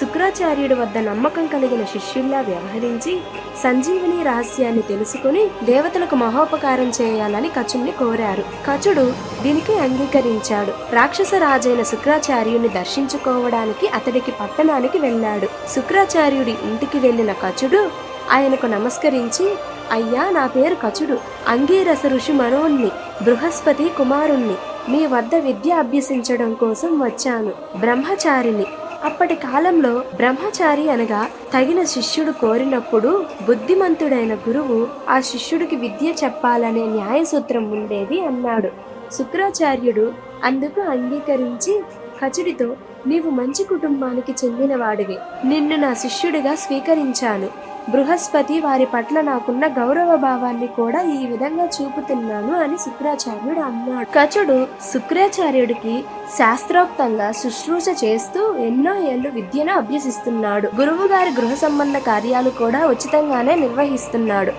శుక్రాచార్యుడి వద్ద నమ్మకం కలిగిన శిష్యుల్లా వ్యవహరించి సంజీవని రహస్యాన్ని తెలుసుకుని దేవతలకు మహోపకారం చేయాలని కచుడిని కోరారు. కచుడు దీనికి అంగీకరించాడు. రాక్షస రాజైన శుక్రాచార్యుని దర్శించుకోవడానికి అతడికి పట్టణానికి వెళ్ళాడు. శుక్రాచార్యుడి ఇంటికి వెళ్లిన కచుడు ఆయనకు నమస్కరించి, అయ్యా, నా పేరు కచుడు, అంగీరస ఋషి మనోన్ని, బృహస్పతి కుమారుణ్ణి. మీ వద్ద విద్య అభ్యసించడం కోసం వచ్చాను. బ్రహ్మచారిని. అప్పటి కాలంలో బ్రహ్మచారి అనగా తగిన శిష్యుడు కోరినప్పుడు బుద్ధిమంతుడైన గురువు ఆ శిష్యుడికి విద్య చెప్పాలనే న్యాయసూత్రం ఉండేది అన్నాడు. శుక్రాచార్యుడు అందుకు అంగీకరించి కచుడితో, నీవు మంచి కుటుంబానికి చెందినవాడివి, నిన్ను నా శిష్యుడిగా స్వీకరించాను. బృహస్పతి వారి పట్ల నాకున్న గౌరవ భావాన్ని కూడా ఈ విధంగా చూపుతున్నాను అని శుక్రాచార్యుడు అన్నాడు. కచుడు శుక్రాచార్యుడికి శాస్త్రోక్తంగా శుశ్రూష చేస్తూ ఎన్నో ఏళ్లు విద్యను అభ్యసిస్తున్నాడు. గురువు గారి గృహ సంబంధ కార్యాలు కూడా ఉచితంగానే నిర్వహిస్తున్నాడు.